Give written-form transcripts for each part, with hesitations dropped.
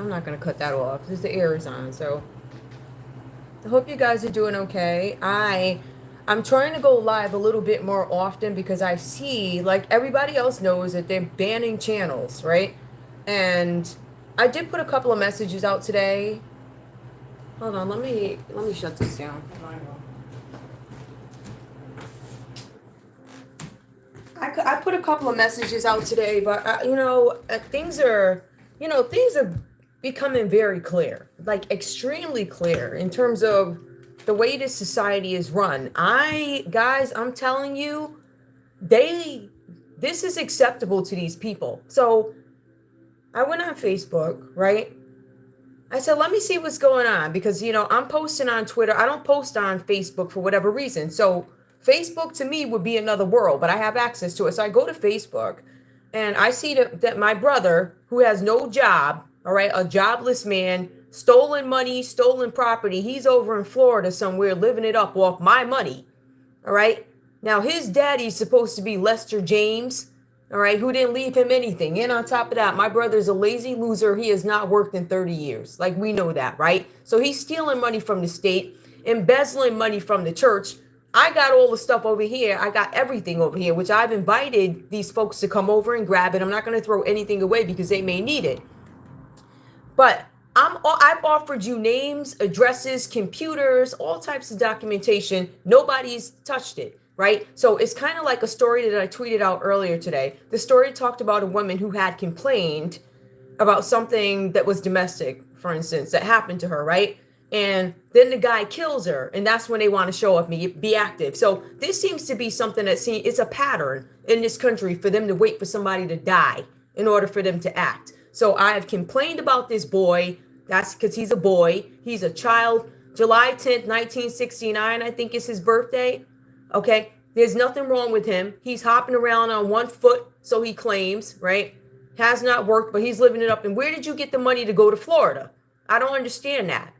I'm not gonna cut that off. Just the air is on, so I hope you guys are doing okay. I'm trying to go live a little bit more often because I see, like everybody else knows, that they're banning channels, right? And I did put a couple of messages out today. Hold on, let me shut this down. I put a couple of messages out today, but things are becoming very clear, like extremely clear in terms of the way this society is run. I'm telling you, they, this is acceptable to these people. So I went on Facebook, right? I said, let me see what's going on because, I'm posting on Twitter. I don't post on Facebook for whatever reason. So Facebook to me would be another world, but I have access to it. So I go to Facebook and I see that my brother, who has no job, all right, a jobless man, stolen money, stolen property, he's over in Florida somewhere living it up off my money, all right? Now, his daddy's supposed to be Lester James, all right, who didn't leave him anything. And on top of that, my brother's a lazy loser. He has not worked in 30 years. Like, we know that, right? So he's stealing money from the state, embezzling money from the church. I got all the stuff over here. I got everything over here, which I've invited these folks to come over and grab it. I'm not going to throw anything away because they may need it. But I've offered you names, addresses, computers, all types of documentation. Nobody's touched it, right? So it's kind of like a story that I tweeted out earlier today. The story talked about a woman who had complained about something that was domestic, for instance, that happened to her, right? And then the guy kills her, and that's when they want to show up, be active. So this seems to be something it's a pattern in this country for them to wait for somebody to die in order for them to act. So I have complained about this boy. That's because he's a boy. He's a child. July 10th, 1969, I think is his birthday. Okay. There's nothing wrong with him. He's hopping around on one foot, so he claims, right? Has not worked, but he's living it up. And where did you get the money to go to Florida? I don't understand that.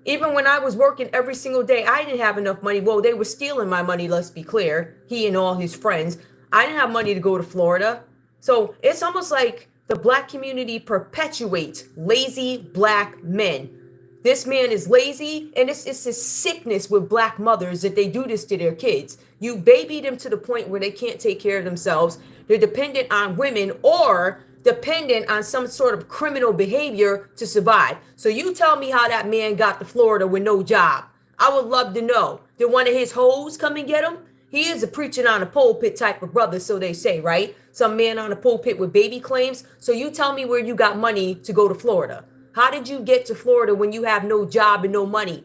Even when I was working every single day, I didn't have enough money. Well, they were stealing my money, let's be clear. He and all his friends. I didn't have money to go to Florida. So it's almost like the black community perpetuates lazy black men. This man is lazy, and it's a sickness with black mothers that they do this to their kids. You baby them to the point where they can't take care of themselves. They're dependent on women or dependent on some sort of criminal behavior to survive. So you tell me how that man got to Florida with no job. I would love to know. Did one of his hoes come and get him? He is a preaching on a pulpit type of brother, so they say, right? Some man on a pulpit with baby claims. So you tell me where you got money to go to Florida. How did you get to Florida when you have no job and no money?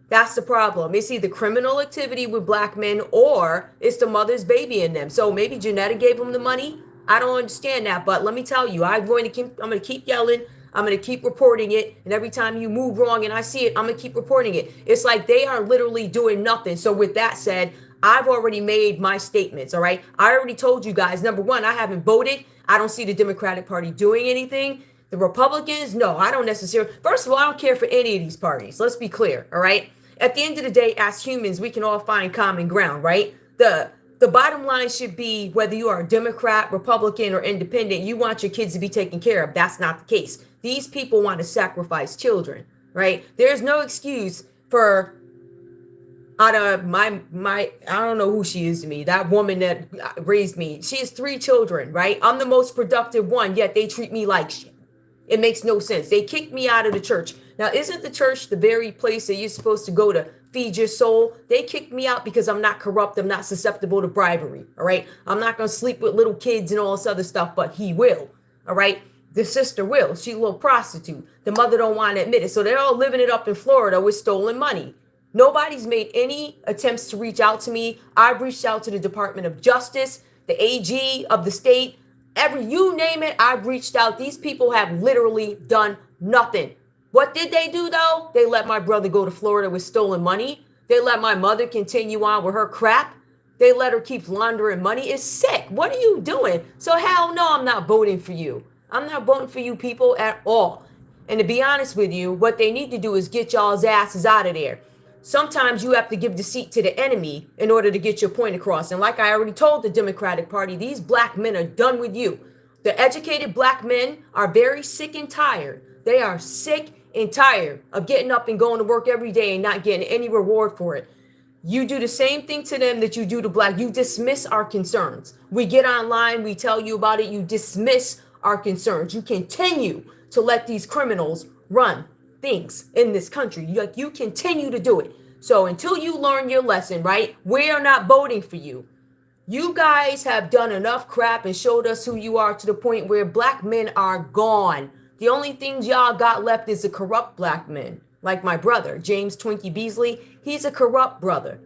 That's the problem. It's either criminal activity with black men or it's the mother's baby in them. So maybe Janetta gave him the money. I don't understand that, but let me tell you, I'm going to keep yelling. I'm going to keep reporting it. And every time you move wrong and I see it, I'm going to keep reporting it. It's like they are literally doing nothing. So with that said, I've already made my statements, all right? I already told you guys, number one, I haven't voted. I don't see the Democratic Party doing anything. The Republicans, no, I don't necessarily. First of all, I don't care for any of these parties. Let's be clear, all right? At the end of the day, as humans, we can all find common ground, right? The bottom line should be whether you are a Democrat, Republican, or independent, you want your kids to be taken care of. That's not the case. These people want to sacrifice children, right? There's no excuse for out of my I don't know who she is to me, that woman that raised me. She has 3 children, right? I'm the most productive one, yet they treat me like shit. It makes no sense. They kicked me out of the church. Now, isn't the church the very place that you're supposed to go to feed your soul? They kicked me out because I'm not corrupt. I'm not susceptible to bribery. All right. I'm not going to sleep with little kids and all this other stuff, but he will. All right. The sister will. She's a little prostitute. The mother don't want to admit it. So they're all living it up in Florida with stolen money. Nobody's made any attempts to reach out to me. I've reached out to the Department of Justice, the AG of the state. You name it, I've reached out. These people have literally done nothing. What did they do though? They let my brother go to Florida with stolen money. They let my mother continue on with her crap. They let her keep laundering money. It's sick. What are you doing? So hell no, I'm not voting for you. I'm not voting for you people at all. And to be honest with you, what they need to do is get y'all's asses out of there. Sometimes you have to give the seat to the enemy in order to get your point across. And like I already told the Democratic Party, these black men are done with you. The educated black men are very sick and tired They are sick and tired of getting up and going to work every day and not getting any reward for it. You do the same thing to them that you do to black. You dismiss our concerns. We get online, we tell you about it. You dismiss our concerns. You continue to let these criminals run things in this country. You continue to do it. So until you learn your lesson, right? We are not voting for you. You guys have done enough crap and showed us who you are to the point where black men are gone. The only things y'all got left is the corrupt black men. Like my brother, James Twinkie Beasley. He's a corrupt brother.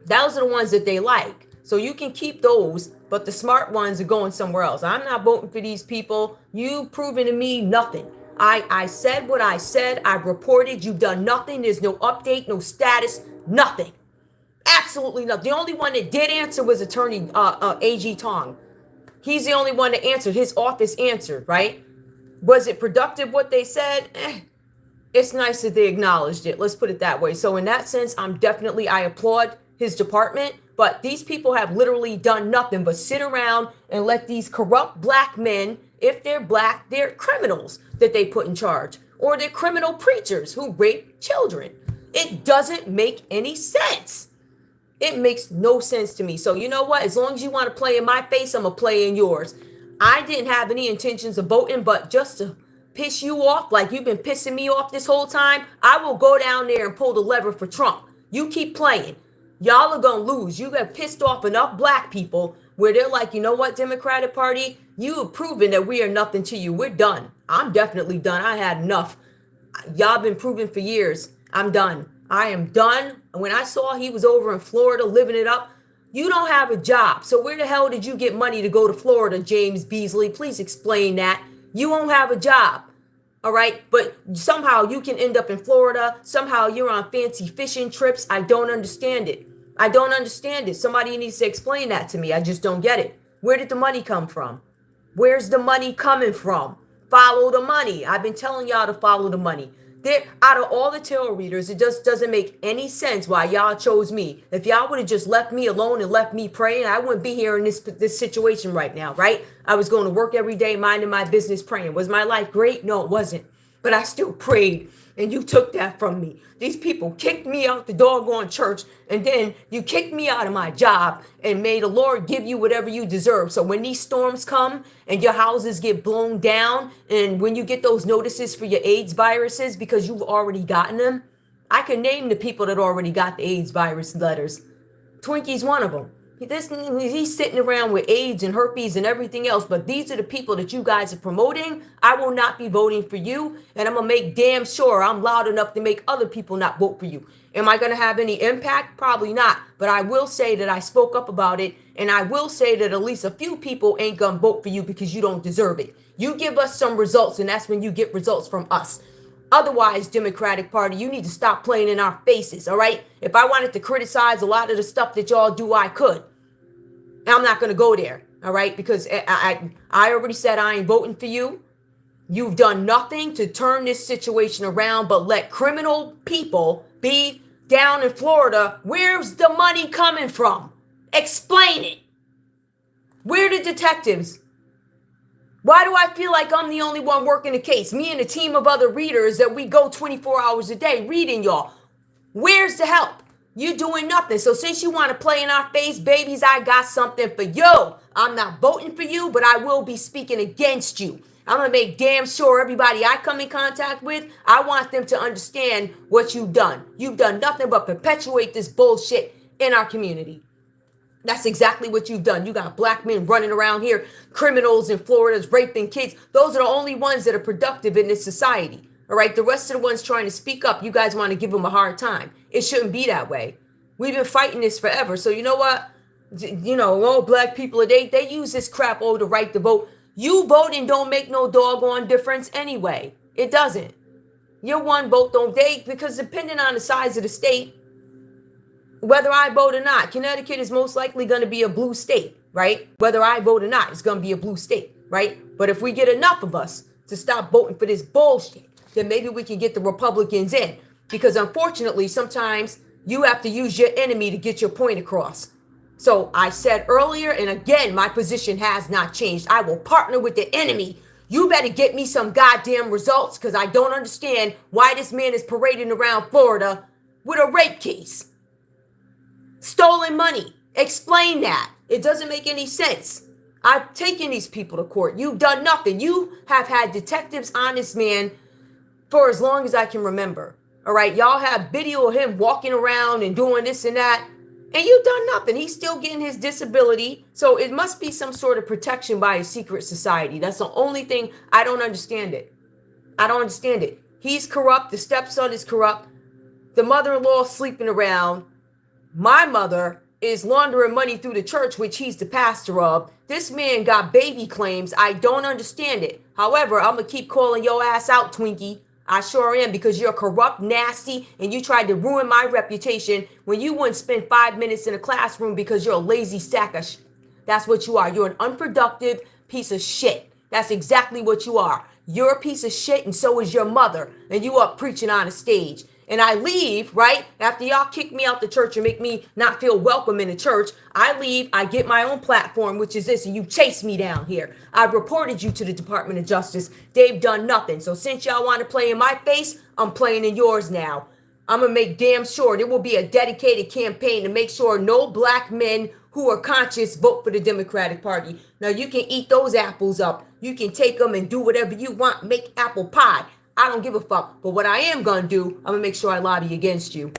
Those are the ones that they like. So you can keep those, but the smart ones are going somewhere else. I'm not voting for these people. You've proven to me nothing. I said what I said. I reported. You've done nothing. There's no update, no status, nothing. Absolutely nothing. The only one that did answer was Attorney A.G. Tong. He's the only one that answered. His office answered, right? Was it productive what they said? It's nice that they acknowledged it. Let's put it that way. So in that sense, I applaud his department, but these people have literally done nothing but sit around and let these corrupt black men, if they're black, they're criminals that they put in charge, or they're criminal preachers who rape children. It doesn't make any sense. It makes no sense to me. So you know what? As long as you want to play in my face, I'm going to play in yours. I didn't have any intentions of voting, but just to piss you off like you've been pissing me off this whole time, I will go down there and pull the lever for Trump. You keep playing. Y'all are going to lose. You got pissed off enough black people where they're like, you know what, Democratic Party, you have proven that we are nothing to you. We're done. I'm definitely done. I had enough. Y'all been proving for years. I'm done. I am done. When I saw he was over in Florida living it up, you don't have a job. So where the hell did you get money to go to Florida, James Beasley? Please explain that. You won't have a job. All right. But somehow you can end up in Florida. Somehow you're on fancy fishing trips. I don't understand it. I don't understand it. Somebody needs to explain that to me. I just don't get it. Where did the money come from? Where's the money coming from? Follow the money. I've been telling y'all to follow the money. Out of all the tarot readers, it just doesn't make any sense why y'all chose me. If y'all would have just left me alone and left me praying, I wouldn't be here in this situation right now, right? I was going to work every day, minding my business, praying. Was my life great? No, it wasn't. But I still prayed, and you took that from me. These people kicked me out the doggone church, and then you kicked me out of my job, and may the Lord give you whatever you deserve. So when these storms come and your houses get blown down, and when you get those notices for your AIDS viruses because you've already gotten them, I can name the people that already got the AIDS virus letters. Twinkie's one of them. He's sitting around with AIDS and herpes and everything else, but these are the people that you guys are promoting. I will not be voting for you, and I'm going to make damn sure I'm loud enough to make other people not vote for you. Am I going to have any impact? Probably not, but I will say that I spoke up about it, and I will say that at least a few people ain't going to vote for you because you don't deserve it. You give us some results, and that's when you get results from us. Otherwise, Democratic Party, you need to stop playing in our faces, all right? If I wanted to criticize a lot of the stuff that y'all do, I could. And I'm not going to go there, all right? Because I already said I ain't voting for you. You've done nothing to turn this situation around but let criminal people be down in Florida. Where's the money coming from? Explain it. Where are the detectives? Why do I feel like I'm the only one working the case? Me and a team of other readers that we go 24 hours a day reading y'all. Where's the help? You doing nothing. So since you want to play in our face, babies, I got something for you. I'm not voting for you, but I will be speaking against you. I'm going to make damn sure everybody I come in contact with, I want them to understand what you've done. You've done nothing but perpetuate this bullshit in our community. That's exactly what you've done. You got black men running around here, criminals in Florida raping kids. Those are the only ones that are productive in this society. All right. The rest of the ones trying to speak up, you guys want to give them a hard time. It shouldn't be that way. We've been fighting this forever. So you know what? All black people, they use this crap to right to vote. You voting don't make no doggone difference anyway. It doesn't. Your one vote because depending on the size of the state, whether I vote or not, Connecticut is most likely going to be a blue state, right? Whether I vote or not, it's going to be a blue state, right? But if we get enough of us to stop voting for this bullshit, then maybe we can get the Republicans in. Because unfortunately, sometimes you have to use your enemy to get your point across. So I said earlier, and again, my position has not changed. I will partner with the enemy You better get me some goddamn results, because I don't understand why this man is parading around Florida with a rape case. Stolen money. Explain that. It doesn't make any sense. I've taken these people to court. You've done nothing. You have had detectives on this man for as long as I can remember. All right, y'all have video of him walking around and doing this and that, and you've done nothing. He's still getting his disability, so it must be some sort of protection by a secret society. That's the only thing. I don't understand it. I don't understand it. He's corrupt. The stepson is corrupt. The mother-in-law is sleeping around. My mother is laundering money through the church, which he's the pastor of. This man got baby claims. I don't understand it. However, I'm going to keep calling your ass out, Twinkie. I sure am, because you're corrupt, nasty, and you tried to ruin my reputation when you wouldn't spend 5 minutes in a classroom because you're a lazy sack of shit. That's what you are. You're an unproductive piece of shit. That's exactly what you are. You're a piece of shit, and so is your mother, and you up preaching on a stage. And I leave, right? After y'all kick me out the church and make me not feel welcome in the church, I leave, I get my own platform, which is this, and you chase me down here. I've reported you to the Department of Justice. They've done nothing. So since y'all want to play in my face, I'm playing in yours now. I'm going to make damn sure there will be a dedicated campaign to make sure no black men who are conscious vote for the Democratic Party. Now, you can eat those apples up. You can take them and do whatever you want. Make apple pie. I don't give a fuck. But what I am going to do, I'm going to make sure I lobby against you.